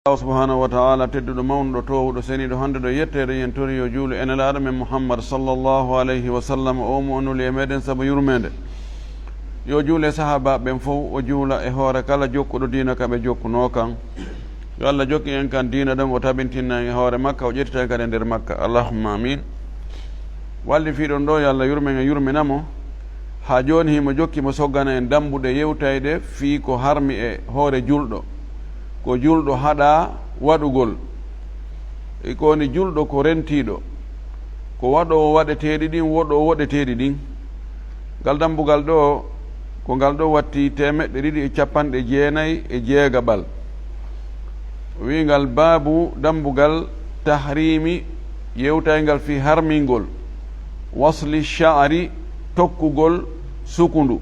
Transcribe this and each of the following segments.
Allah subhanahu wa ta'ala tedduɗo mawnuɗo towuɗo seniɗo hande ɗo yettere yen tori yo juulu enelaɗo men Muhammad sallallahu alayhi wa sallam o mo onuli e meɗen saabu yurmede yo juule sahaba ɓen fof o juula e hoore kala jokkuɗo diina kaɓe jokkuno kan yo Allah jokki en kan diina ɗon o tabintinna e hoore makka o ƴettita kadi e nder makka allahumma amin walli fiɗon ɗo yo Allah yurmen e yurminamo ha joni himo jokkimo soggana en dambuɗe yewtayde fii ko harmi e hoore julɗo ko julɗo haɗa waɗugol ko woni julɗo ko rentiɗo ko waɗowo waɗeteɗi ɗin woɗowo woɗeteɗi ɗin ngal dambugal ɗo ko ngal ɗo watti 259 wingal baabu dambugal tahrimi yewtaygal fi harmingol wasli sha'ri tokkugol sukundu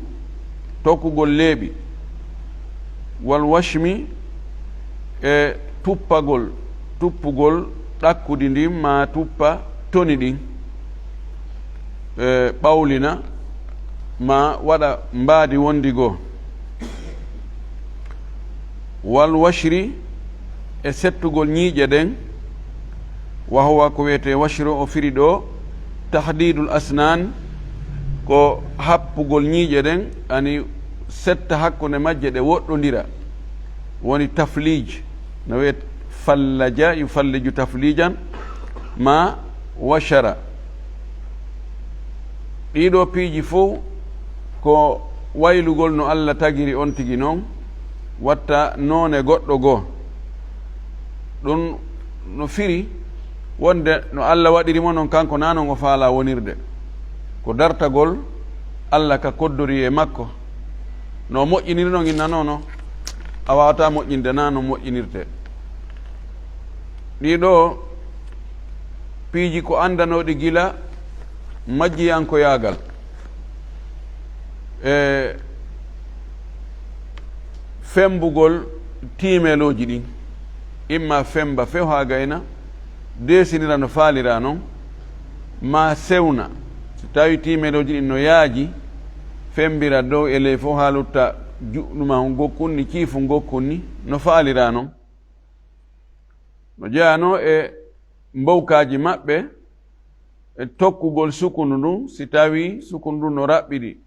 tokkugol leeɓi wal washmi e tuppugol ɗakkudi ndin ma tuppa toni ɗin e ɓawlina ma waɗa mbaadi wondigo wal washri e settugol ñiiƴe ɗen wa huwa ko wiyete washru o firi ɗo tahdidul asnan ko happugol ñiiƴe ɗen ani setta hakkunde majje ɗe woɗɗodira woni taflij no wiyet fallaja yufalliju taflijan ma washara ɗiɗo piiji fof ko waylugol no Allah tagiri on tigi noon watta noone goɗɗo goo ɗum no firi wonde no Allah waɗirimo noon kanko nanon o faala wonirde ko dartagol Allah ka koddori e makko no moƴƴiniri noon innanono a wawata moƴƴinde na no moƴƴinirte ɗiɗo piiji ko andanoɗi gila majjiyankoyagal e fembugol timeloji ɗin imma femba few ha gayna desinira no faalira noon ma sewna so tawi timeloji ɗin no yaaji fembira dow e ley fof ha lutta juɗɗuma on gokkunni ciifu gokkunni no faalira noon no jeyano e mbowkaji maɓɓe e tokkugol sukundu ndun si tawi sukundu no raɓɓiɗi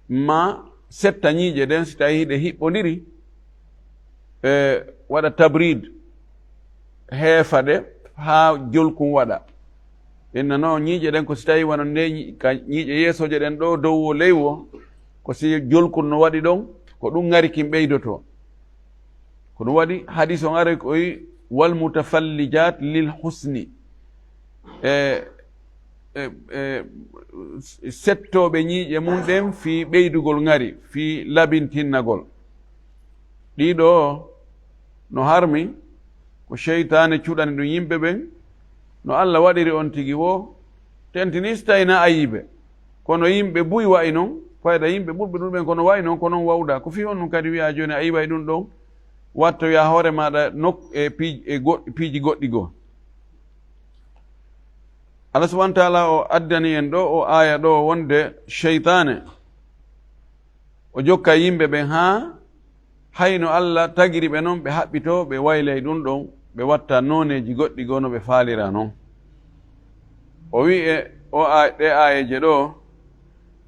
ma setta ñiiƴe ɗen si tawi hiɗe hiɓɓodiri e waɗa tabrid heefa ɗe ha jolkum waɗa innano ñiiƴe ɗen ko si tawi wona nde ka ñiiƴe yeesoje ɗen ɗo dow wo ley wo ko si jolkun no waɗi ɗon ko ɗum ngari kin ɓeydoto ko ɗum waɗi hadis on ari ko wi wal mutafallijat lil husni settoɓe ñiiƴe mum ɗen fi ɓeydugol ngari fi labintinnagol ɗiɗo no harmi ko cheytane cuɗani ɗum yimɓe ɓen no Allah waɗiri on tigi wo tentini so tawina ayiɓe kono yimɓe buy wayi noon fayda yimɓe ɓurɓe ɗum ɓen kono wayi noon ko noon wawɗa ko fi on ɗum kadi wiya joni a yiway ɗum ɗon watta wiya hoore maɗa piiji goɗɗi goo Allah subahana taala o addani en ɗo o aya ɗo wonde cheytane o jokka yimɓe ɓen ha hayno Allah tagiri ɓe noon ɓe haɓɓito ɓe waylay ɗum ɗon ɓe watta noneji goɗɗi goo no ɓe faalira noon o wi e ɗe ayeje ɗo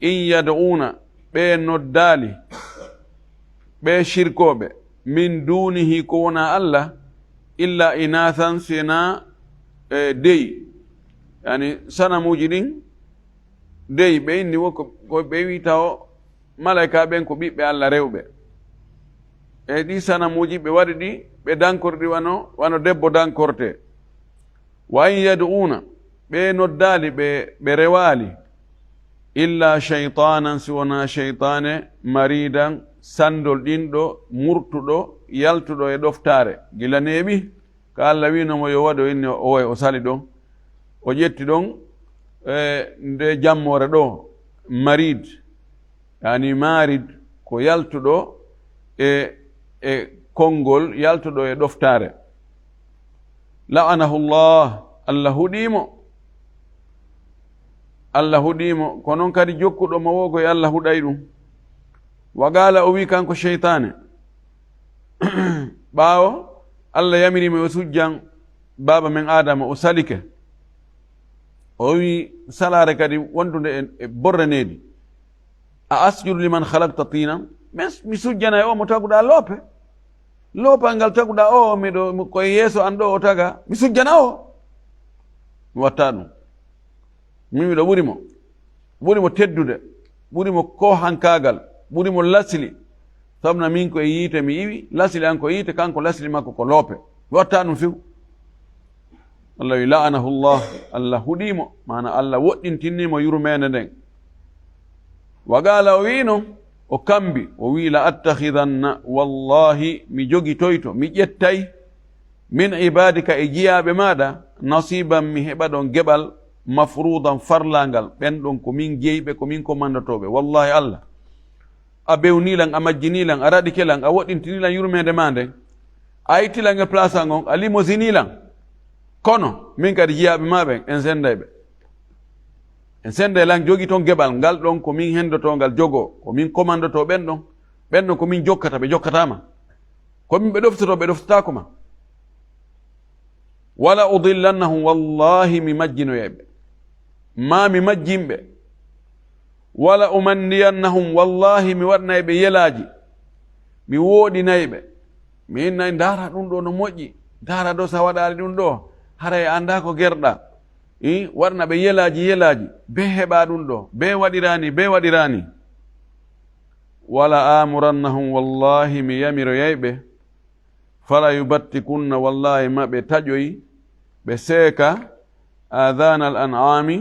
in yad'una ɓe noddaali ɓe shirkoɓe min dunihi ko wona Allah illa inathan sina dey yani sanamuji ɗin dey ɓe inni wo ko ɓe wi taw malaika ɓen ko ɓiɓɓe Allah rewɓe e ɗi sanamuji ɓe waɗi ɗi ɓe dankorɗi wano debbo dankorte wa in yad'una ɓe noddaali ɓe rewaali illa cheytanan si wona cheytane maridan sandol ɗinɗo murtuɗo yaltuɗo e ɗoftare gila neeɓi ko Allah winomo yo waɗo inni owoy o sali ɗon o ƴetti ɗon nde jammore ɗo marid yani marid ko yaltuɗo e konngol yaltuɗo e ɗoftare la'anahu llah Allah huɗimo ko noon kadi jokkuɗo mo wo koye Allah huɗay ɗum wa qala o wi kanko cheytane ɓaawo allah yamirimo o sujjan baaba men adama o salike o wi salare kadi wondude e borraneedi a asjudu liman halakta tinan mi sujjana e o mo taguɗa loopal ngal taguɗa o miɗo koye yeeso an ɗo o taga mi sujjana o mi watta ɗum min miɗo ɓurimo teddude ɓurimo kohankagal ɓurimo lasli sabna min ko e yiite mi iwi lasli an ko yiite kanko lasli makko ko loope mi watta ɗum few allah wi la'anahu llah allah huɗimo mana allah woɗɗintinnimo yurmede nden wa qala o wi noon o kambi o wi la attahidanna wallahi mi jogitoyto mi ƴettay min ibadika e jiyaɓe maɗa nasiban mi heɓa ɗon geɓal mafrudan farlangal ɓen ɗon ko min jeyɓe ko min kommandotoɓe wallahi allah a bewnilan a majjinilan a raɗikelan a woɗɗintinilan yurmede ma nden a ittilan e place an on a limosinilan kono min kadi jiyaɓe ma ɓen en sendayɓe en senda lan jogi toon geɓal ngal ɗon ko min hendotongal jogo ko min commandoto ɓen ɗon ko min jokkata ɓe jokkatama komin ɓe ɗoftoto ɓe ɗoftatako ma wala udillannahum wallahi mi majjinoyeɓe ma mi majjinɓe wala umanniyannahum wallahi mi waɗnayɓe yelaji mi woɗinayɓe mi innayi dara ɗum ɗo no moƴƴi dara ɗo sa waɗali ɗum ɗo haray anda ko gerɗa waɗna ɓe yelaji be heɓa ɗum ɗo be waɗirani wala amurannahum wallahi mi yamiroyayɓe fala yubattikunna wallahi ma ɓe taƴoyi ɓe seeka adana al an'ami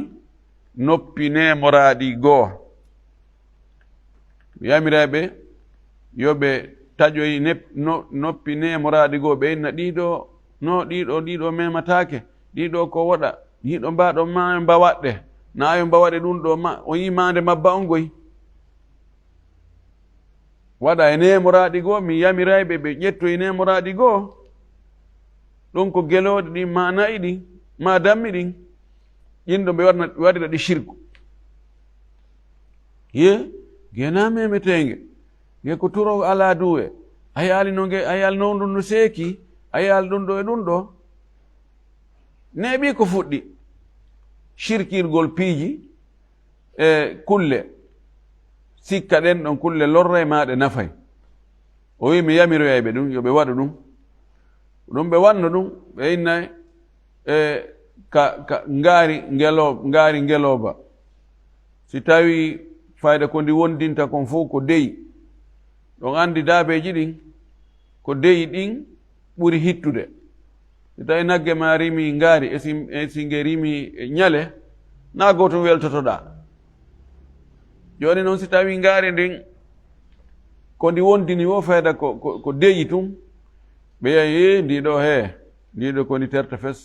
noppi nemoraɗi goo mi yamirayɓe yoɓe taƴoyi noppi nemoraɗi goo ɓe inna ɗiɗo mematake ɗiɗo ko waɗa ɗiɗo mbaɗo ma mbawaɗɗe nayo mbawaɗe ɗum ɗo ma o yimande mabba on goyi waɗa e nemoraɗi goo mi yamirayɓe ɓe ƴettoye nemoraɗi goo ɗon ko geloɗe ɗin ma nayi ɗin ma dammi ɗin ɗinɗo ɓe waɗira ɗi shirku gena memetege ge ko turo ala duwe a yaali noon ɗum no seeki a yaali ɗum ɗo e ɗum ɗo neeɓi ko fuɗɗi shirkirgol piiji e kulle sikka ɗen ɗon kulle lorra e maɗe nafay o wi mi yamiroyayɓe ɗum yoɓe waɗa ɗum ɓe wanno ɗum ɓe innay ka ngaari ngeloba si tawi fayda ko ndi wondinta kon fof ko deyi ɗon andi daabeji ɗin ko deyi ɗin ɓuri hittude si tawi nagge ma rimi ngaari e singe rimi ñale na goto weltotoɗa joni noon si tawi ngaari ndin ko ndi wondini wo fayda ko deyi tum ɓe yahi ndiɗo ko ndi terta fes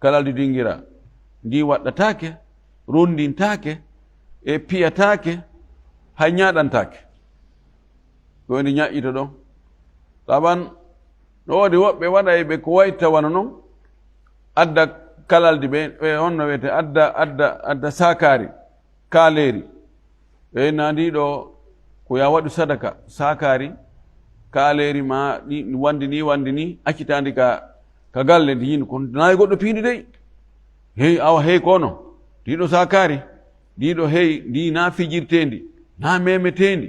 kalaldi dingira ndi waɗɗatake rondintake e piyatake hay ñaɗantake ko ndi ñaƴƴito ɗon taban no woodi woɓɓe waɗa ɓe ko wayi tawano noon adda kalaldi ɓe honno wiyete adda sakari kaaleeri ɓe inna ndiɗo ko ya waɗu sadaka sakari kaaleeri ma ɗi wandi ni accitandi ka galle ndi yin kono nayi goɗɗo piindi dey awa hey kono ndiɗo sakari ndiɗo ndi na fijirtendi na memetendi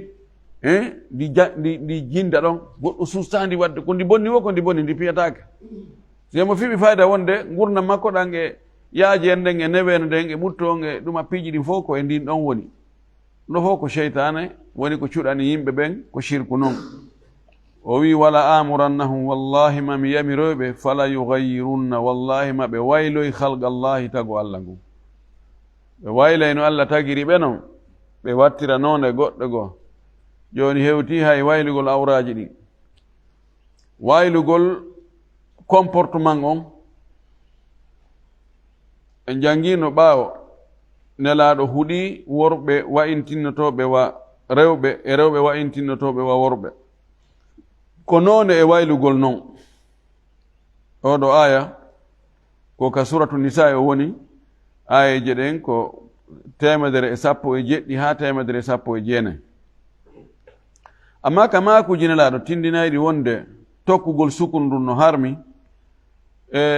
ndi jinda ɗon goɗɗo sustandi wadde ko ndi bonni ndi piyatake semo fiɓi fayda wonde gurdam makko ɗan e yaaji en nden e neweno nden e ɓutton e ɗuma piiji ɗin fof ko e ndin ɗon woni ɗo fof ko cheytane woni ko cuɗani yimɓe ɓen ko shirku noon o wi wala amurannahum wallahi mami yamiroyɓe fala yugayyirunna wallahi ma ɓe wayloy halqa allahi tago allah ngu ɓe waylay no allah tagiri ɓe noon ɓe wattira noon e goɗɗo goo joni hewti hay waylugol awraji ɗin waylugol comportement on en jangino ɓaawo nelaɗo huuɗi worɓe wa'intinnotoɓe wa rewɓe e rewɓe wa'intinnotoɓe wa worɓe ko noone e waylugol noon oɗo aya ko ka suratu nisa o woni ayeje ɗen ko 117 ha 119 amma kama kujinelaɗo tindinayɗi wonde tokkugol sukundu no harmi,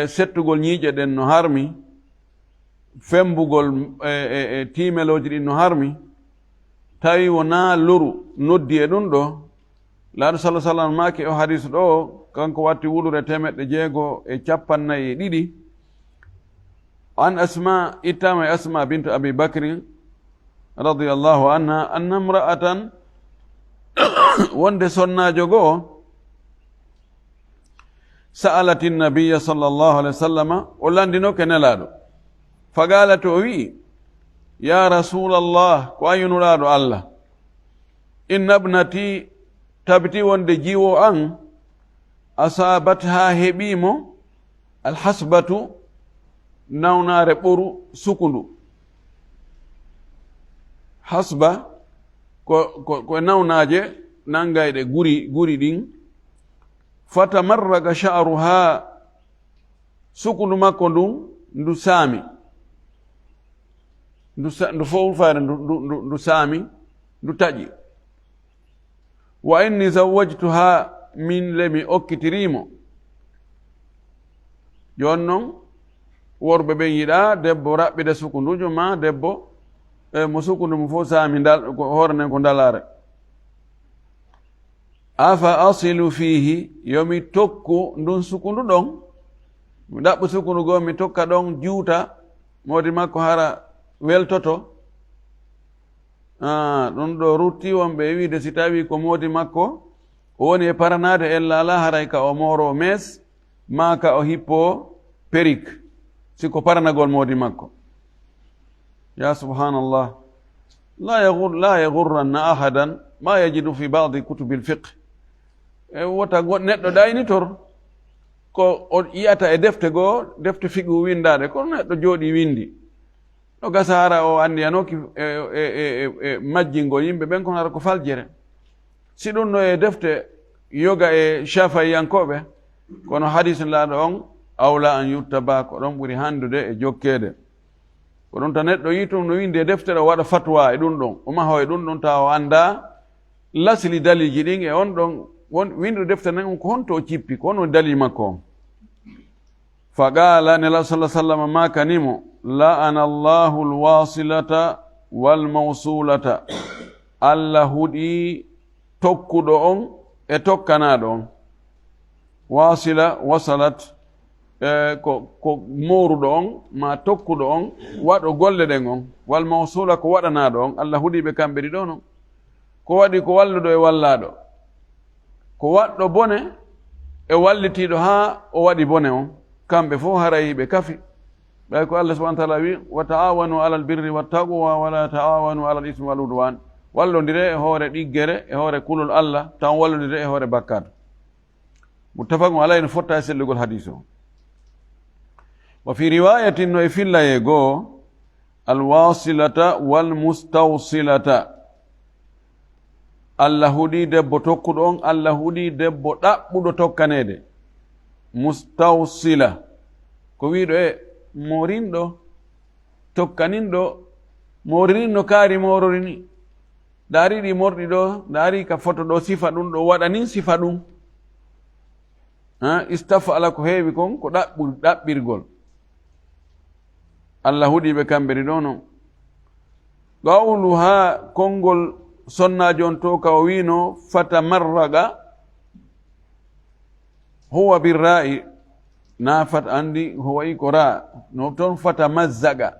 settugol ñiiƴe ɗen no harmi, fembugol timeloji ɗin no harmi, tawi wona loru noddi e ɗum ɗo, laaɗo sallah sallam maaki o hadis ɗo kanko watti wulure 652 an asma ittama e asma bintu abi bakri radiallahu anha anna imra'atan wonde sonnajo goo sa'alati nabiya sallallahu alaihi wasallam o landinoke nelaɗo fagalati o wi'i ya rasulallah ko ayunuraɗo allah inna ibnati tabiti wonde jiwo an asabat ha heɓimo alhasbatu nawnare ɓoru sukundu. Hasba ko nawnaje nangayɗe guri ɗin. Fatamarraga sha'ruha sukundu makko ndun ndu saami, ndu fowfare ndu saami ndu taƴi. Wa inni zawwajtuha min lemi okkitirimo. Jon non worɓe ɓen yiɗa debbo raɓɓide sukundujo ma debbo mo sukundu mo fof saami hoore nden ko dalare. Afa asilu fihi yomi tokku ndun sukundu ɗon, mi ɗaɓɓu sukundu goo mi tokka ɗon juuta modi makko hara weltoto. Ɗum ɗo rutti wonɓe wiide si tawi ko modi makko o woni e paranade ella ala haray ka o moro mes ma ka o hippo perik siko paranagol modi makko. Ya subhanallah, la yagurranna ahadan ma yajidu fi ba'di kutubil fiqh. Wota neɗɗo ɗaynitor ko o yiyata e defte goo defte fiqhu windade ko neɗɗo jooɗi windi ɗo gasa hara o andiyanoki majjingol yimɓe ɓen kon hara ko faljere. Si ɗum no e defte yoga e shafayiyankoɓe kono hadis laaɗo on awla an yuttaba ko ɗon ɓuri handude e jokkede. Ko ɗum ta neɗɗo yi tum no windi e deftere o waɗa fatwa e ɗum ɗon o maho e ɗum ɗon ta o anda lasli dalilji ɗin e on ɗon windu deftere nden ko honto o cippi ko on woni dalil makko on. Fa qala nela sallah sallam makanimo la'ana allahu alwasilata walmawsulata. Allah huɗi tokkuɗo on e tokkanaɗo on. Wasila wasalat ko moruɗo on ma tokkuɗo on waɗo golle ɗen on. Wal mawsula ko waɗanaɗo on. Allah huɗiɓe kamɓe ɗiɗo non ko waɗi ko walluɗo e wallaɗo, ko waɗɗo bone e wallitiɗo ha o waɗi bone on, kamɓe fof haray ɓe kafi. ɓay ko Allah subhanahu wa ta'ala wi wa ta'awanu ala albirri wattaqwa wala ta'awanu ala al-ithmi wal udwan. Wallodire e hoore ɗiggere e hoore kulol Allah tan wallodire e hoore bakkat. Muttafaqun alayhi no fotta e sellugol hadis o. Wa fi riwayatin no e fillaye goo alwasilata walmustawsilata. Allah huɗi debbo tokkuɗo on, Allah huɗi debbo ɗaɓɓuɗo tokkanede. Mustawsila ko wiɗo e morinɗo tokkaninɗo morininno kaari mororini. Daari ɗi morɗi ɗo daari ka foto ɗo sifa ɗum ɗo waɗanin sifa ɗum. Istafala ko heewi kon ko ɗaɓɓirgol. Allah huɗiɓe kamɓe ɗo non. Qawlu ha konngol sonnajo on to ka o wino fatamarraga huwa birra'i na fat andi ho wayi ko ra no toon fatamazzaga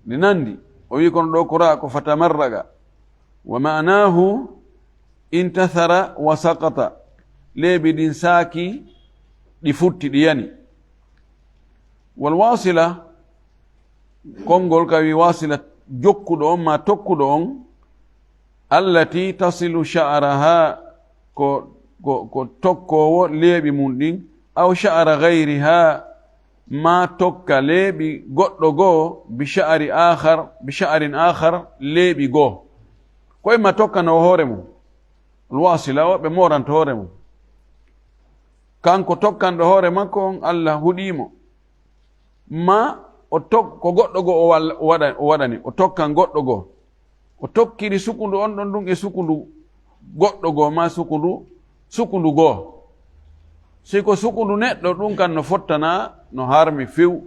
ɗi nandi o wi kono ɗo ko ra ko fatamarraga wa ma'nahu intathara wa saqata. Leeɓi ɗin saaki ɗi futti ɗi yani. Wal wasila konngol ka wi wasila jokkuɗo on ma tokkuɗo on allati tasilu sha'raha ko tokkowo leeɓi mum ɗin aw sha'ra gayriha ma tokka leeɓi goɗɗo goo bi sha'rin akhar leeɓi goo koye ma tokkano hoore mum. Alwasila o ɓe moranta hoore mum, kanko tokkanɗo hoore makko on Allah huɗimo ma ko goɗɗo goo o waɗani o tokkan goɗɗo goo o tokkiri sukundu on ɗon ɗum e sukundu goɗɗo goo ma sukundu goo siko sukundu neɗɗo ɗum kan no fottana no harmi few.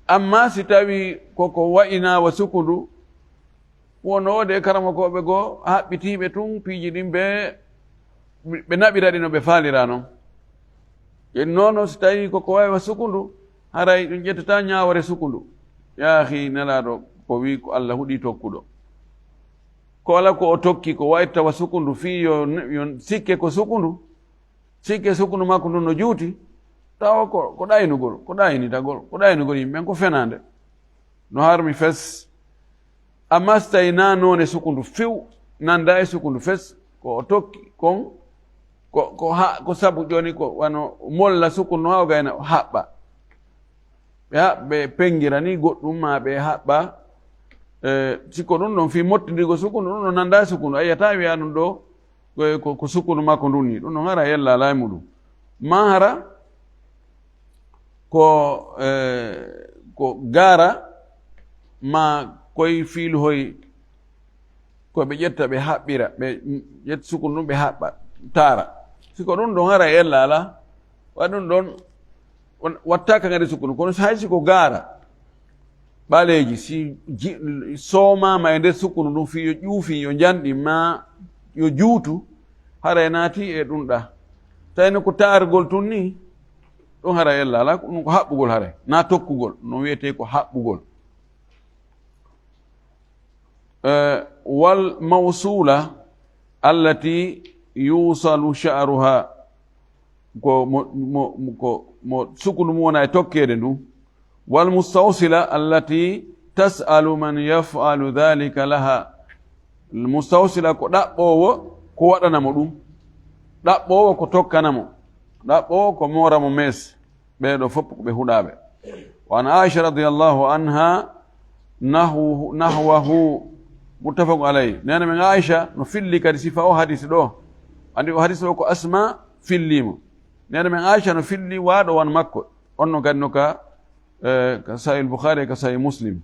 Amma si tawi koko wa'inawa sukundu wonode karamakoɓe goo haɓɓitiɓe tun piiji ɗin ɓe naɓira ɗi no ɓe faalira noon. yen noono si tawi koko wawiwa sukundu haray ɗum ƴettata ñawore sukundu. yaahi nelaɗo ko wi ko Allah huɗi tokkuɗo ko ala ko o tokki ko wawi tawa sukundu fi yo sikke ko sukundu makko ndu no juuti tawa ko ɗaynugol ko ɗaynitagol ko ɗaynugol yimɓen ko fenande no harmi fes. amma so tawi na none sukundu few nanda e sukundu fes ko o tokki kon ko sabu joni ko wano molla sukundu ha o gayna o haɓɓa ɓe pengira ni goɗɗum ma ɓe haɓɓa sikko ɗum ɗon fi mottidigo sukundu ɗum ɗon nanda e sukundu a yiyata wiya ɗum ɗo ko sukundu makko ndun ni ɗum ɗon hara yella lay muɗum ma hara ko gara ma koye fiiluhoy koɓe ƴetta ɓe haɓɓira ɓe ƴetta sukundu ɗum ɓe haɓɓa tara siko ɗum ɗon hara yella ala wa ɗum ɗon wattaka ngadi sukundu kono hay siko gara ɓaleji si somama e nder sukundu ɗum fi yo ƴuufi yo janɗi ma yo juutu hara naati e ɗum ɗa tawino ko taargol tun ni ɗum hara yella ala ɗum ko haɓɓugol hara na tokkugol no wiyete ko haɓɓugol. wal mawsula allati yusalu sha'ruha mo sukundu mum wona e tokkede ndu. wal mustawsila allati tas'alu man yaf'alu dhalika laha. mustawsila ko ɗaɓɓowo ko waɗanamo ɗum ɗaɓɓowo ko tokkanamo ɗaɓɓowo ko moramo mes ɓeɗo fof ko ɓe huɗaɓe. wa an aisha radiyallahu anha nahwahu muttafaqu alayhi. nene men aisha no filli kadi sifa o hadisi ɗo andi o hadisi ɗo ko asma fillimo. nene men aisha no filli waɗo wan makko on no kadi no ka sahih bukhari ka sahih muslim.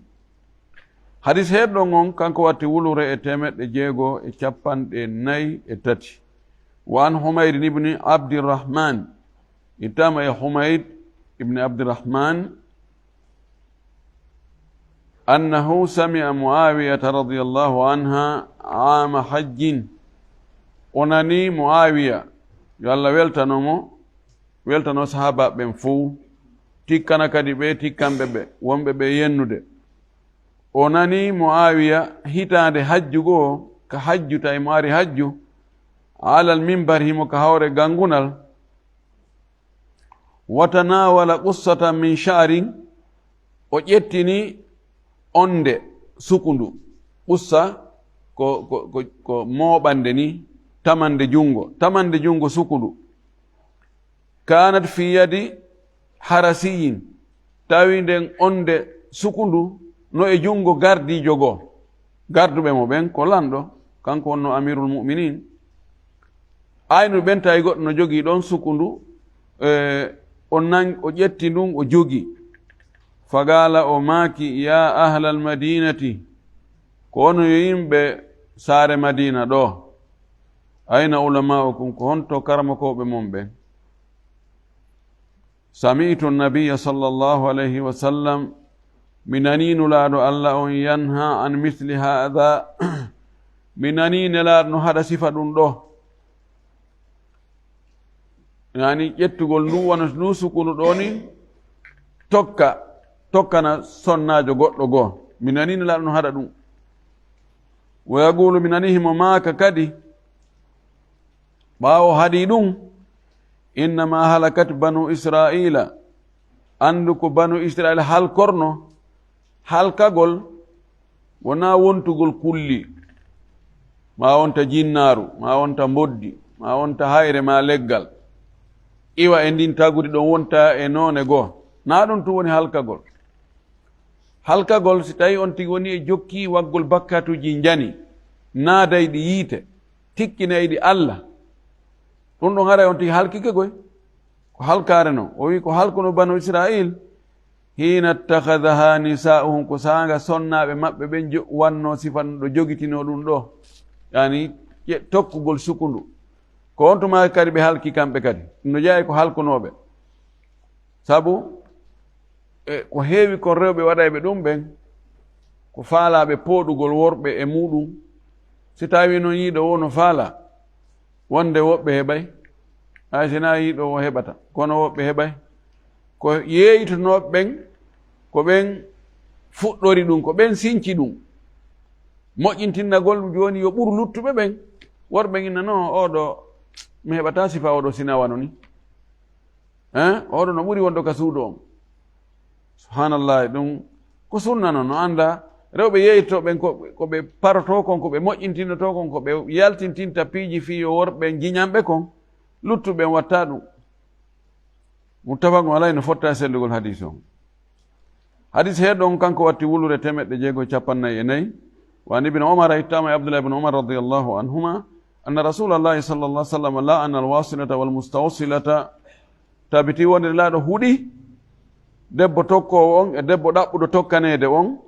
hadis heɗɗo on kanko watti wulure e 653. wa an humayd ibni abdirrahman ittama e humayd ibni abdirrahman annahu sami'a muawiyata radiyallahu anha ama hajjin. onani muawiya yo Allah weltano sahaba ɓen fou tikkana kadi ɓe tikkanɓe ɓe wonɓe ɓe yennude. onani muawiya hitande hajju goo ka hajju tawi mo ari hajju alal mimbar himo ka hawre gangunal watanawala qussatan min sha'rin o ƴettini onde sukundu qussa ko moɓande ni tamande jungo sukundu kanat fi yadi harasiyin tawi nden onde sukundu no e jungo gardijo goo garduɓe mo ɓen ko lanɗo kanko wonno amirul mu'minin aynu ɓen tawi goɗɗo no jogii ɗon sukundu o ƴetti ndun o jogi fagala o maaki ya ahla al madinati ko wono yo yimɓe saare madina ɗo ayna ulama'ukum ko honto karamakoɓe mon ɓen sami'tu nabiya sallallahu alayhi wa sallam mi nani nulaaɗo allah on yanha an misli hada mi nani nelaaɗo no haɗa sifa ɗum ɗo yani ƴettugol ndu wona ndu sukunu ɗo ni tokkana sonnajo goɗɗo goo mi nani nelaaɗo no haɗa ɗum. wa yaqulu mi nani himo maaka kadi ɓaawo haɗi ɗum innama halakat banu israila andu ko banu israila halkorno halkagol wona wontugol kulli ma wonta jinnaaru ma wonta mboddi ma wonta hayre ma leggal iwa e ndin tagude ɗon wonta e noone goo na ɗum tu woni halkagol si tawi on tigi woni e jokki waggol bakkatuji jani naadayɗi yiite tikkinayɗi allah ɗum ɗon haray on tigi halkike goy ko halkare no o wi ko halkuno banu israil hina ittakhadaha nisa'uhum ko sanga sonnaɓe maɓɓe ɓen wanno sifa ɗo jogitino ɗum ɗo yani tokkugol sukundu ko on tuma kadi ɓe halki kamɓe kadi no jeeya ko halkunoɓe sabu ko heewi kon rewɓe waɗayɓe ɗum ɓen ko faalaɓe pooɗugol worɓe e muɗum si tawi noon yiiɗo wo no faala wonde woɓɓe heɓay hay sina yiiɗo o heɓata kono woɓɓe heɓay ko yeeytonoɓe ɓen ko ɓen fuɗɗori ɗum ko ɓen sinci ɗum moƴƴintinnagol joni yo ɓur luttuɓe ɓen worɓe inna non oɗo mi heɓata sifa oɗo sina wano ni oɗo no ɓuri wonɗo ka suudu on subhanallah ɗum ko sunna noon no anda rewɓe yeeytoɓen koɓe paroto kon koɓe moƴƴintinoto kon koɓe yaltintinta piiji fiyo worɓe jiñanɓe kon luttuɓen watta ɗum muttafaqun alayhi no fotta sellugol hadis on hadis heɗon kanko watti wulure 654 وعن ابن عمر إتام عبد الله بن عمر رضي الله عنهما أن رسول الله صلى الله عليه وسلم لعن الواصلة والمستوصلة tabiti wonde laaɗo huɗi debbo tokkowo on e debbo ɗaɓɓuɗo tokkanede on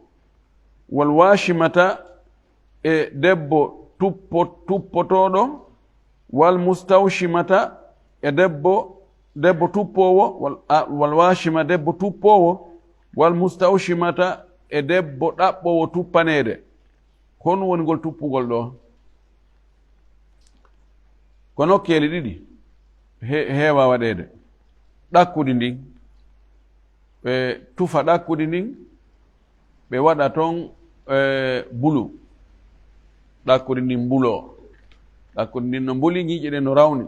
wal washimata e debbo tuppotoɗo wal mustawshimata e debbo tuppowo wal washima debbo tuppowo wal mustawshimata e debbo ɗaɓɓowo tuppanede kon woni ngol tuppugol ɗo ko nokkeeli ɗiɗi heewa waɗede ɗakkudi ndin ɓe tufa ɗakkudi ndin ɓe waɗa toon bulu ɗakkudi ndin bulo ɗakkudi ndin no mbuli ñiiƴe ɗen no rawni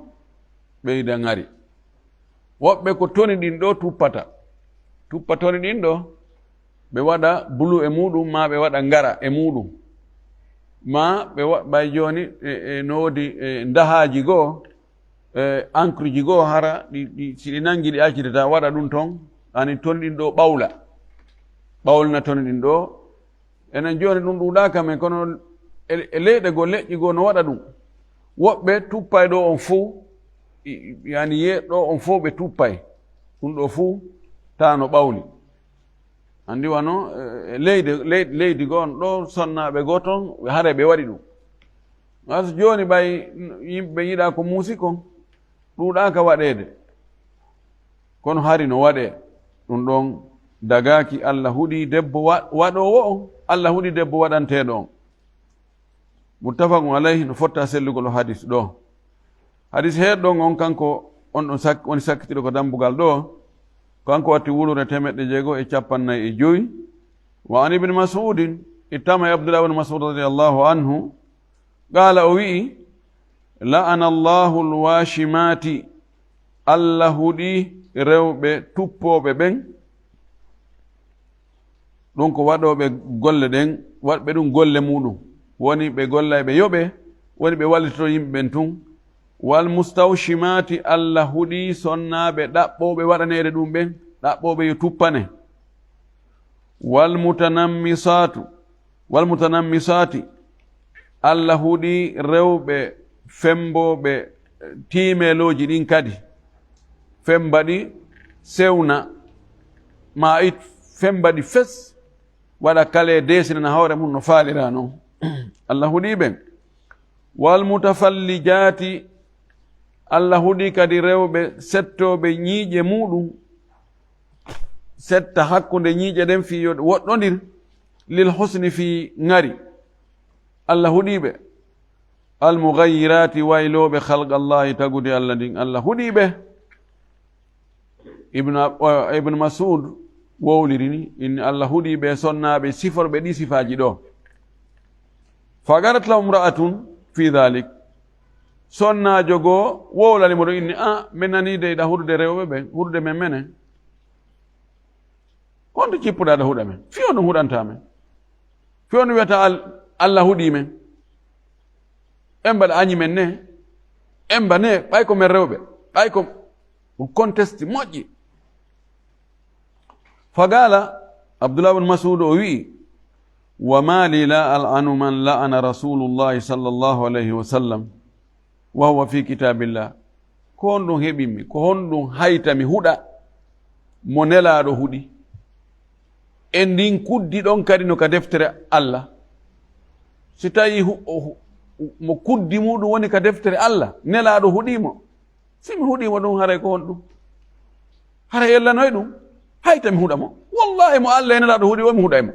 ɓeyda ngari woɓɓe ko toni ɗin ɗo tuppa toni ɗin ɗo ɓe waɗa bulu e muɗum ma ɓe waɗa ngara e muɗum ma ɓe ɓay joni no wodi ndahaji goo encre ji goo hara si ɗi nangi ɗi accitata waɗa ɗum toon ani toni ɗin ɗo ɓawlna toni ɗin ɗo enen joni ɗum ɗuɗaka men kono e leyɗe goo leƴƴi goo no waɗa ɗum woɓɓe tuppay ɗo on fuu yani ɗo on fo ɓe tuppay ɗum ɗo fuu ta no ɓawli andi wano leydi goo on ɗo sonnaɓe goo toon hare ɓe waɗi ɗum so joni ɓay yimɓe yiɗa ko muusi kon ɗuɗaka waɗede kono hari no waɗe ɗum ɗon dagaki Allah huɗi debbo waɗowo on Allah huɗi debbo waɗanteɗo on muttafaqun alayhi no fotta sellugol hadis ɗo hadis heɗɗon on kanko on ɗon woni sakkitiɗo ko dambugal ɗo kanko watti wulure 655 wa an ibne masudin ittama e abdullah ibne masud radiallahu anhu qala o wi'i la'ana allahu lwashimati Allah huɗi rewɓe tuppoɓe ɓen ɗum ko waɗoɓe golle ɗen waɗɓe ɗum golle muɗum woni ɓe golla ɓe yoɓe woni ɓe wallitoto yimɓe ɓen tun wal mustawshimati Allah huɗi sonnaɓe ɗaɓɓoɓe waɗanede ɗum ɓen ɗaɓɓoɓe yo tuppane wal mutanammisati Allah huɗi rewɓe femboɓe timeloji ɗin kadi fembaɗi sewna ma it fembaɗi fes waɗa kale desinana hawre mum no faalira noon Allah huɗi ɓen wal mutafallijati Allah huɗi kadi rewɓe settoɓe ñiiƴe muɗum setta hakkunde ñiiƴe ɗen fi woɗɗodir lil husni fi ngari Allah huɗiɓe almugayyirati wayloɓe halqa Allahi tagude Allah ndin Allah huɗiɓe ibne masud wowliri ni inni Allah huɗiɓe sonnaɓe siforɓe ɗi sifaji ɗo fagarat lahum ra'atun fi dhalik sonnajo goo wowlanimo ɗo inni min nanide iɗa huɗude rewɓe ɓen huɗude men menen honto cippuɗa ɗa huɗa men fiyo no huɗanta men fiyo no wiyata Allah huɗi men en mbaɗa añi men ne en mba ne ɓay ko men rewɓe ɓay ko conteste moƴƴi fagala abdullah bne masud o wi'i wa ma li la al'anu man la'ana rasulullahi sallllahu alayhi wa sallam wa huwa fi kitabillah ko honɗum heɓinmi ko honɗum haytami huɗa mo nelaɗo huɗi e ndin kuddi ɗon kadi no ka deftere Allah si tawi mo kuddi muɗum woni ka deftere Allah nelaɗo huɗimo simi huɗimo ɗum haray ko won ɗum hara yellanoy ɗum hayta mi huɗamo wallahi mo Allah e nelaɗo huuɗi o mi huɗaymo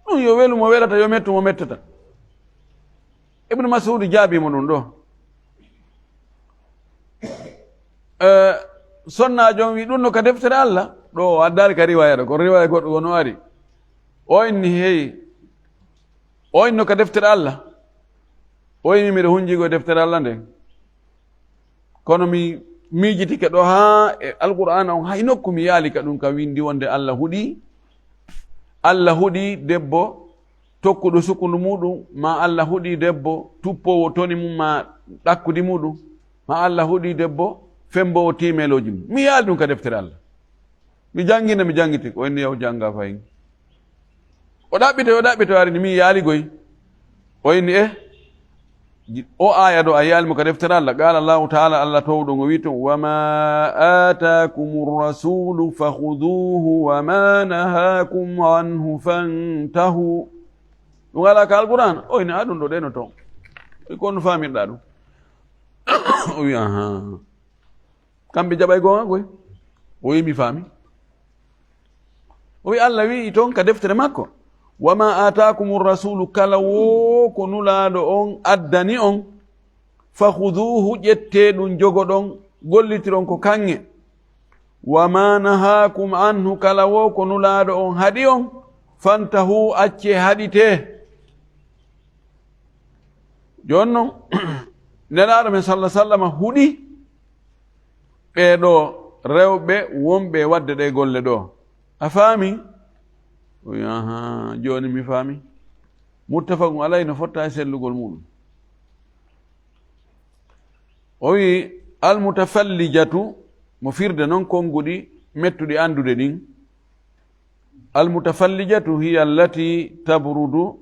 ɗum yo welu mo welata yo mettu mo mettata ibnu masud jaabimo ɗum ɗo sonnajo wi ɗum no ka deftere Allah ɗo o addari ka riwaya ɗo ko riwaya goɗɗo wono ari o inni heyi o inno ka deftere Allah o yimi miɗo hunjigo deftere Allah nde kono mi miijitike ɗo ha e alqur'ana on hay nokku mi yaali ka ɗum ka windi wonde Allah huɗi debbo tokkuɗo sukundu muɗum ma Allah huɗi debbo tuppowo toni mum ma ɗakkudi muɗum ma Allah huɗi debbo fembowo timeloji mum mi yaali ɗum ka deftere Allah mi jangina mi jangiti o inni yaw janga fayin o ɗaɓɓito arini mi yaaligoy o inni o aya ɗo a yaalimo ka deftere Allah qala allahu taala Allah towɗo ngo wi ton wama atakum rasulu fahuduhu wama nahakum anhu fantahu ɗum ala ka alquran o inni a ɗum ɗo ɗeno ton kono famirɗa ɗum o wi aha kamɓe jaɓay gonga koy o wi mi faami o wi Allah wi toon ka deftere makko wama atakum rasulu kala wo ko nulaɗo on addani on fahuduhu ƴette ɗum jogoɗon gollitiron ko kange wama nahakum anhu kala wo ko nulaɗo on haɗi on fantahu acce haɗite jon noon nelaɗo men sallah sallam huɗi ɓeɗo rewɓe wonɓe wadde ɗe golle ɗo a faami aha joni mi faami muttafaqun alayhi no fotta e sellugol muɗum o wi almutafallijatu mo firde noon konnguɗi mettuɗi andude ɗin almutafallijatu hiya allati tabrudu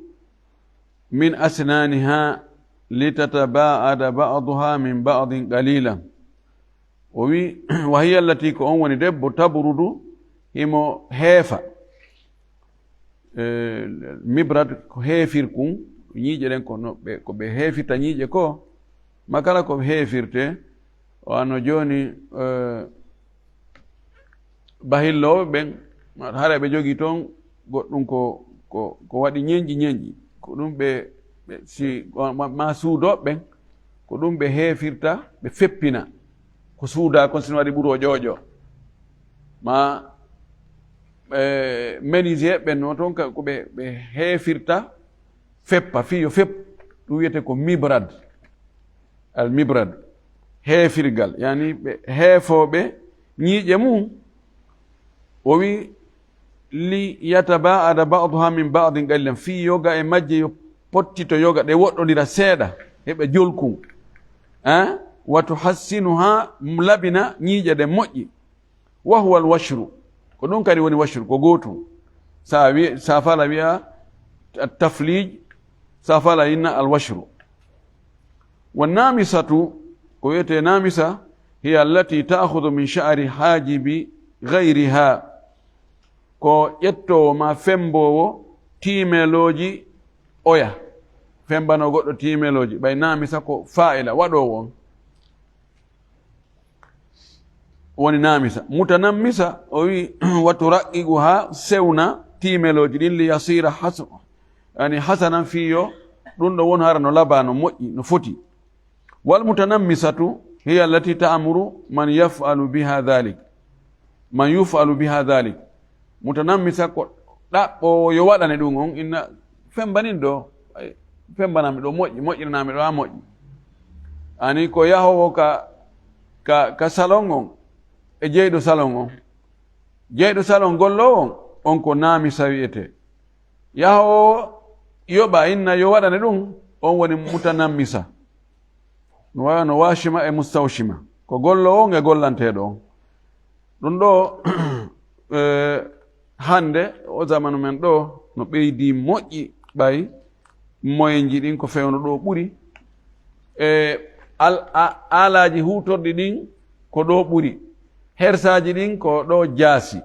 min asnaniha litatabaada ba'duha min ba'din qalilan o wi wa hiya allati ko on woni debbo tabrudu himo heefa mibrad ko heefirkum ñiiƴe ɗen ko ɓe heefirta ñiiƴe ko makala ko heefirte o anno jooni bahilloɓe ɓen hara ɓe jogii toon goɗɗum ko waɗi ñeñƴi ko ɗum ɓe si ma suudoɓe ɓen ko ɗum ɓe heefirta ɓe feppina ko suuda kon sino waɗi ɓuro ƴooƴo ma menuisier ɓen no toon ko ɓe heefirta feppa fiyo fepp ɗum wiyete ko mibrad al mibrad heefirgal yani ɓe heefooɓe ñiiƴe mum o wi li yatabaada ba'duha min ba'din qalilan fi yoga e majje yo pottito yoga ɗe woɗɗodira seeɗa heɓe jolkum wa tuhassinuha labina ñiiƴe ɗe moƴƴi wa huwa al washru ko ɗum kadi woni washru ko gootum sa fala wiya taflij sa fala inna al washru wa namisatu ko wiyete namisa hiya allati ta'khudhu min sha'ri hajibi ghayriha ko ƴettowo ma fembowo timeloji oya fembano goɗɗo timeloji ɓay namisa ko fa'ila waɗowo on woni namisa mutanammisa o wi watu raqigu ha sewna timeloji ɗin li yasira yani hasanan fiyo ɗum ɗo won hara no laba no moƴƴi no foti wal mutanammisatu hiya allati ta'muru man yaf'alu biha dhalik mutanammisa ko ɗaɓɓo yo waɗane ɗum on inna fembanin ɗo fembanami ɗo moƴƴiranami ɗo ha moƴƴi ani ko yahowo ka salon on e jeyɗo salon gollowo on ko namisa wiyete yahowo yoɓa inna yo waɗane ɗum on woni mutanammisa no wawa no washima e mustawshima ko gollowo on e gollanteɗo on ɗum ɗo hande o zamanu men ɗo no ɓeydi moƴƴi ɓay moyenji ɗin ko fewno ɗo ɓuri e alaji hutorɗi ɗin ko ɗo ɓuri hersaji ɗin ko ɗo jaasi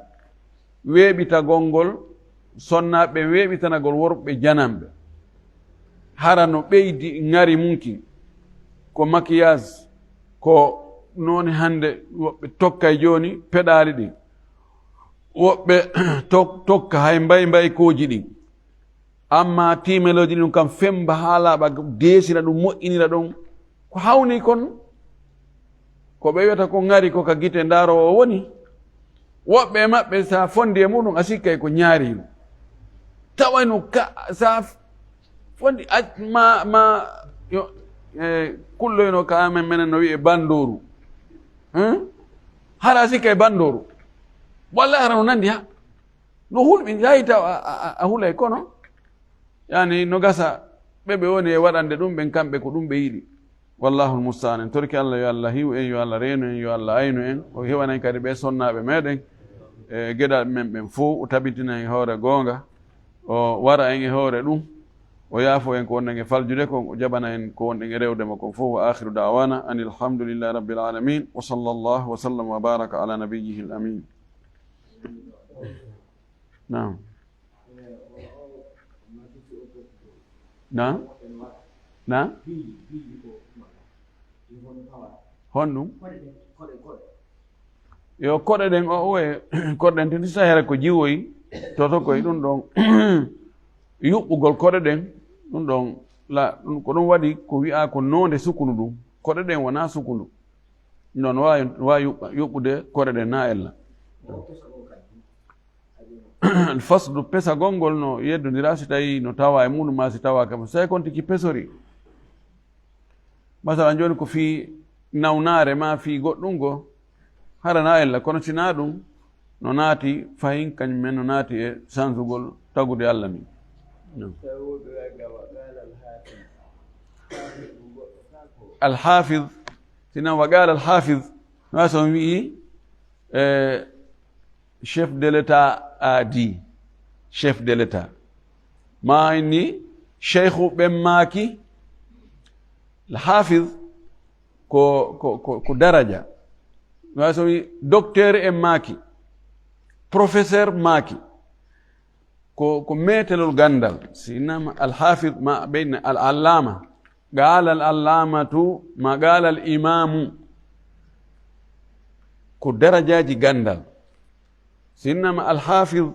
weeɓitagol ngol sonnaɓe weeɓitanagol worɓe janamɓe hara no ɓeydi ngari munki ko maquillage ko noon hande woɓɓe tokkay joni peɗali ɗin woɓɓe tokka hay mbay koji ɗin amma timeloji ɗum kam femba haalaɓa desira ɗum moƴƴinira ɗon ko hawni kon ko ɓe wiyata ko ngari ko ka guite ndarowo woni woɓɓe maɓɓe sa fondi e muɗum a sikkay ko ñaariɗum tawayno sa fondi kulloyno ka amen menen no wiye bandoru hara a sikkay bandoru wallahi hara no nandi ha no hulɓi yayi taw a hulay kono yani no gasa ɓeɓe woni e waɗande ɗum ɓen kamɓe ko ɗum ɓe yiɗi wallahu lmustaan en torki allah yo allah hiw en yo allah reenu en yo allah aynu en o hewanen kadi ɓe sonnaɓe meɗen e geɗal men ɓen fo o tabitina en hoore goonga o wara en e hoore ɗum o yaafo en ko wonɗen e faljude kon o jaɓana en ko wonɗen e rewdema kon fof wa akhiru dawana an alhamdulillahi rabbil alamin wa sallallahu wa sallam wa baraka ala nabiyihi l amin naam na na honɗum yo koɗe ɗen o e koɗe ɗen tenti sa hera ko jiwoyi toto koye ɗum ɗon yuɓɓugol koɗe ɗen ɗum ɗon ɗum ko ɗum waɗi ko wi'a ko nonde sukunu ɗum koɗe ɗen wona sukunu non wawi yuɓɓude koɗe ɗen na ella fasdu pesagol ngol no yeddodira si tawi no tawa e muɗum ma si tawa kam so tawi kon tiki pesori masalan joni ko fi nawnare ma fi goɗɗum go harana ella kono sina ɗum no naati fayin kañum men no naati e sansugol tagude allah ni alhafid sina wa qala alhafid no so wi'i chef de l'état a dit chef de l'état ma inni cheikhu ɓen maaki alhafid ko daraja no so wi docteur en maaki professeur maaki ko metelol gandal sinama alhafid ma bayna al-allama qala al-allamatu ma qala al-imamu ko darajaji gandal sinnama alhafid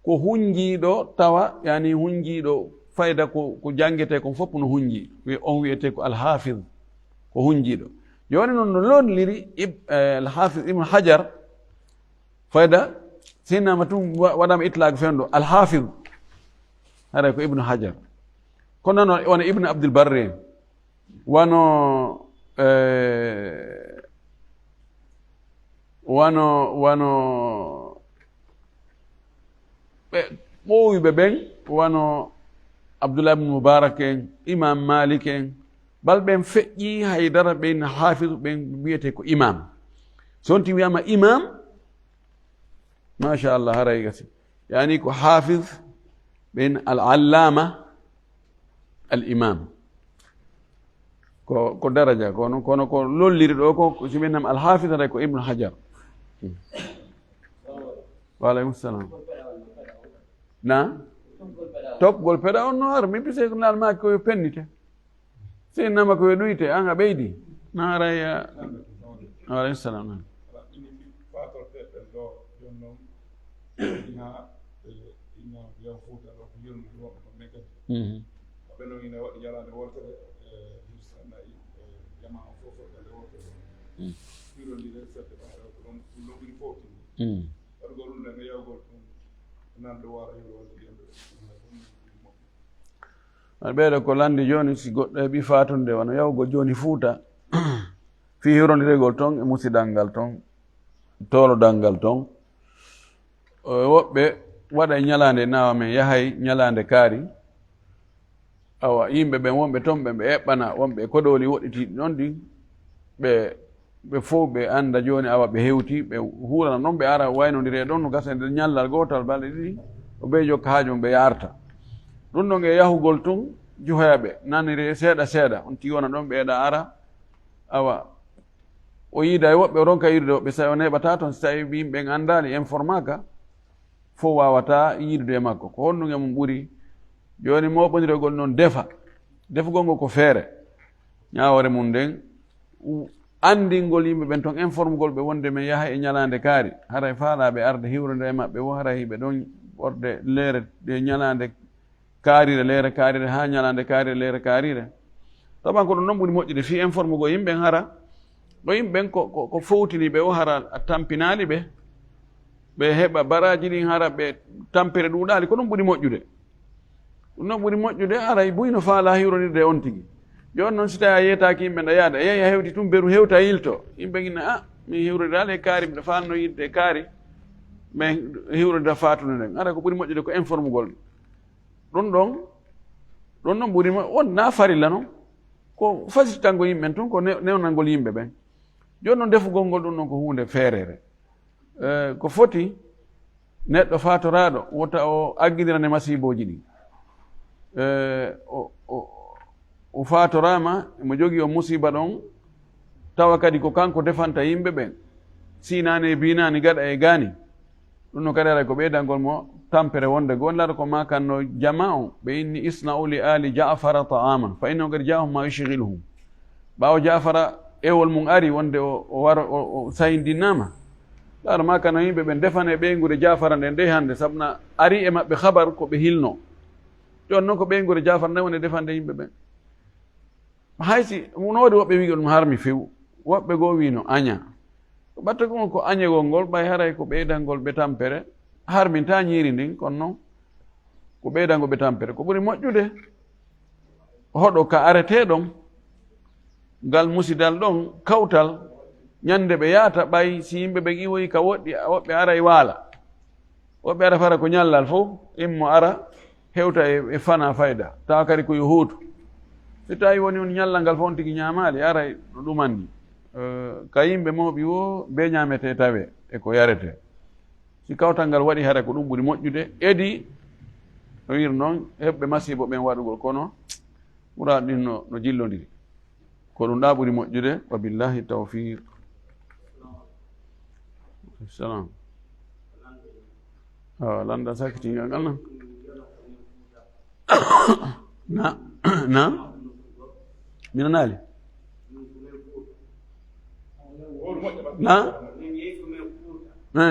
ko hunjiɗo tawa yani hunjiɗo fayda ko jangete kon fopp no hunji on wiyete ko alhafid ko hunjiɗo joni noon no lonliri alhafid ibnu hajar fayda sinnama tum waɗama itlaq fenɗo alhafid haɗa ko ibnu hajar kono noon wona ibnu abdul barre wano ɓe ɓoowiɓe ɓen wano abdoullah ibne moubarak en imam malik en bal ɓen feƴƴi haydara ɓen hafid ɓen wiyete ko imam sonti wiyama imam machallah haray gasi yani ko hafid ɓen al-allama al-imam ko daraja kono ko lolliri ɗo ko si ɓen nam al-hafid haray ko ibnu hajar waaleykum salam na tokkgol peɗa on no ara mi pise nal maki koye pennite si nama koye ɗuyte an a ɓeydi na araya waaleykum salam aɗa ɓeyɗo ko landi joni si goɗɗo heeɓi fatunde wona yawgo joni fuuta fi hirodirgol ton e musidal ngal ton tolodal ngal ton woɓɓe waɗa e ñalande nawa men yahay ñalande kaari awa yimɓe ɓen wonɓe toon ɓe eɓɓana wonɓe koɗoli woɗɗitiɗi ɗon ɗi ɓe fof ɓe anda joni awa ɓe hewti ɓe huurana noon ɓe ara waynodiri e ɗon no gasa nder ñallal gotal balɗe ɗiɗi o ɓe jokka haaju mum ɓe yarta ɗum ɗon e yahugol tun juhoyaɓe naniri seeɗa seeɗa on tigi wona ɗon ɓeeɗa ara awa o yiida e woɓɓe ronka yiidude woɓɓe so tawi o neɓata toon so tawi yimɓe andali informaka fof wawata yiidude e makko ko honɗum e mum ɓuuri joni moɓodirogol noon defa defugol ngol ko feere ñaawore mum nden andingol yimɓe ɓen toon informegol ɓe wonde men yaha e ñalande kaari haray faalaɓe arde hiwrede e maɓɓe wo haray ɓe ɗon ɓorde leere ɗe ñalande kaarire leere kaarire ha ñalande kaarire leere kaarire taban ko ɗum noon ɓuri moƴƴude fi informego yimɓen hara ɗo yimɓen ko fowtini ɓe o hara a tampinali ɓe ɓe heɓa baraji ɗin hara ɓe tampere ɗuuɗali ko ɗum ɓuri moƴƴude ɗum noon ɓuri moƴƴude aray buyno faala hiwronirde on tigi joni noon si tawi a yeytaki yimɓe nda yaada yeyi a hewti tum beru hewta yilto yimɓe ginna mi hiwrodal e kaari mbiɗa falno yidde e kaari mais hiwrodira fatude nden ara ko ɓuri moƴƴude ko informegol ɗum ɗon ɗon ɓuri on na farilla noon ko fasittango yimɓen tun ko newnalngol yimɓe ɓen joni noon defugol ngol ɗum noon ko hunde feerere ko foti neɗɗo fatoraɗo wota o aggidirane masiboji ɗi o fatorama mo jogui o musiba ɗon tawa kadi ko kanko defanta yimɓe ɓen sinani e binani gaɗa e gani ɗum noon kadi ara ko ɓeydangol mo tampere wonde go laata ko makanno jama o ɓe inni isna'u li ali jafara ta'aman fa innahu kadi jahum ma yushghiluhum ɓawo jafara ewol mum ari wonde o wara o sayindinnama laata makanno yimɓe ɓen defane ɓeygude jafara nden nde hande sabuna ari e maɓɓe habar ko ɓe hilno joni noon ko ɓeygude jafara nde wonde defande yimɓe ɓen haysi no waɗi woɓɓe wigo ɗum harmi few woɓɓe goo wino aña ɓatta gon ko añegol ngol ɓay haray ko ɓeydangol ɓe tampere harminta ñiiri ndin kono noon ko ɓeydango ɓe tampere ko ɓuri moƴƴude hoɗo ka areteɗon ngal musidal ɗon kawtal ñande ɓe yaata ɓay si yimɓe ɓe iwoyi ka woɗɗi woɓɓe ara e waala woɓɓe ara fara ko ñallal fof immo ara hewta e fana fayda tawa kadi koyo huutu si tawi woni on ñallal ngal fof on tigi ñamali aray no ɗumandi ka yimɓe mawɓi wo be ñamete tawe e ko yarete si kawtal ngal waɗi hara ko ɗum ɓuri moƴƴude edi no wir noon heɓɓe masibo ɓen waɗugol kono ɓura ɗin no jillodiri ko ɗum ɗa ɓuri moƴƴude wa billahi tawfiq salam landa sakkitingal ngal nan na mina naali na na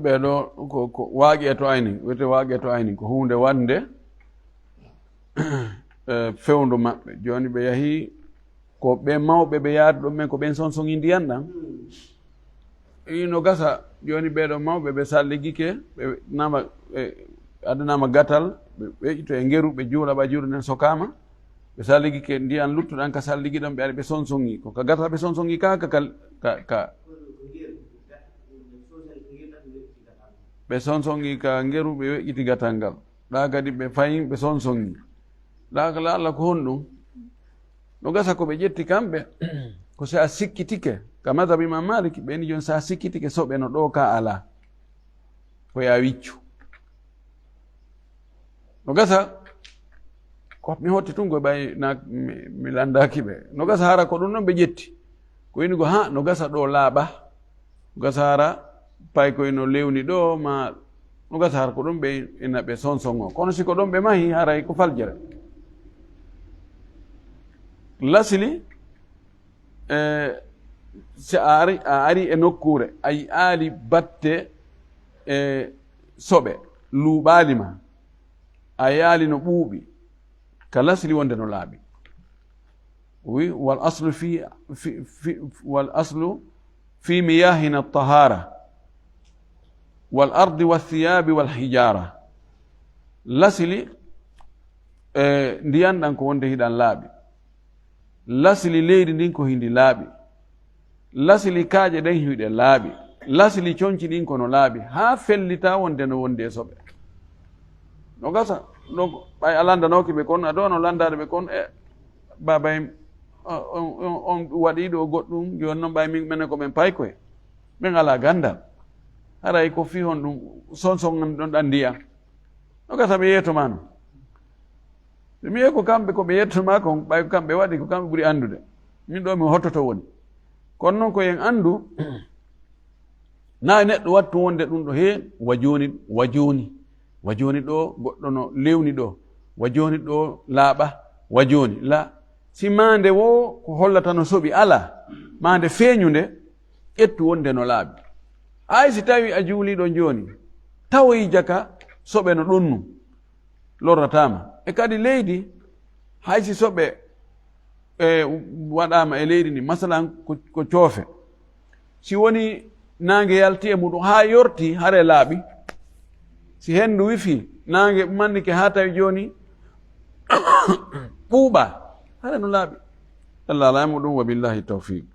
ɓeɗo ko waaƴi e to ayni wiyete waaƴi e to ayni ko hunde wande fewndu maɓɓe joni ɓe yahi ko ɓe mawɓe ɓe yaadu ɗum men ko ɓen sonsoŋi ndiyan ɗan ino gasa joni ɓeɗo mawɓe ɓe salligike ɓe nama addanama gatal ɓe ƴetto e ngeru ɓe juula ɓa juuɗe nden sokama ɓe salligike ndiyan luttuɗan ka salligi ɗon ɓe ari ɓe sonsoŋi ko ka gatal ɓe sonsoŋi kaka ka ɓe sonsoŋi ka ngeru ɓe weƴƴiti gatal ngal ɗa kadi ɓe fayin ɓe sonsoŋi ɗa ka laala ko honɗum no gasa ko ɓe ƴetti kamɓe ko si a sikkitike ka madhabu imam maliki ɓeni joni sa sikkitike soɓe no ɗo ka ala koye a wiccu no gasa ko mi hotti tun koye ɓay mi landaki ɓe no gasa hara ko ɗum noon ɓe ƴetti ko wini go ha no gasa ɗo laaɓa no gasa hara pay koye no lewni ɗo ma no gasa hara ko ɗum ɓe ina ɓe sonsoŋo kono siko ɗon ɓe mahi haray ko faljere lasili si a ari e nokkure ayi aali batte e soɓe luuɓalima a yaali no ɓuuɓi ka lasli wonde no laaɓi. wi wal aslu fi miyahina tahara wal ardi walthiyabi walhijara. lasli ndiyan ɗan ko wonde hiɗan laaɓi, lasli leydi ndin ko hindi laaɓi, lasli kaaƴe ɗen hiɗe laaɓi, lasli coñci ɗin kono laaɓi, haa fellita wonde no wonde e soɓe. no gasa donc ɓay a landanoke ɓe kon aɗo no landade ɓe kon babay on waɗiɗo goɗɗum joni noon ɓay minen ko ɓen paykoye ɓen ala gandal haray ko fi hon ɗum sonson ɗon ɗan ndiyam no gasa ɓe yettoma no ɓe mi ko kamɓe ko ɓe yettoma kon ɓay ko kamɓe waɗi ko kamɓe ɓuuri andude, min ɗo mi hottoto woni. kono noon ko yen andu na neɗɗo wattu wonde ɗum ɗo heen wa joni ɗo goɗɗo no lewni ɗo, wa joni ɗo laaɓa, wa joni la si mande wo ko hollata no soɓi ala mande feeñude ƴettu wonde no laaɓi. hay si tawi a juuliɗo joni tawoyi jaka soɓe no ɗonnu lorratama. e kadi leydi hay si soɓe waɗama e leydi ndi masalan ko coofe, si woni nangue yalti e muɗum ha yorti hare laaɓi, si hendu wifi nangue mannike ha tawi joni ɓuuɓa hare no laaɓi. allah ala muɗum wa billahi tawfiq.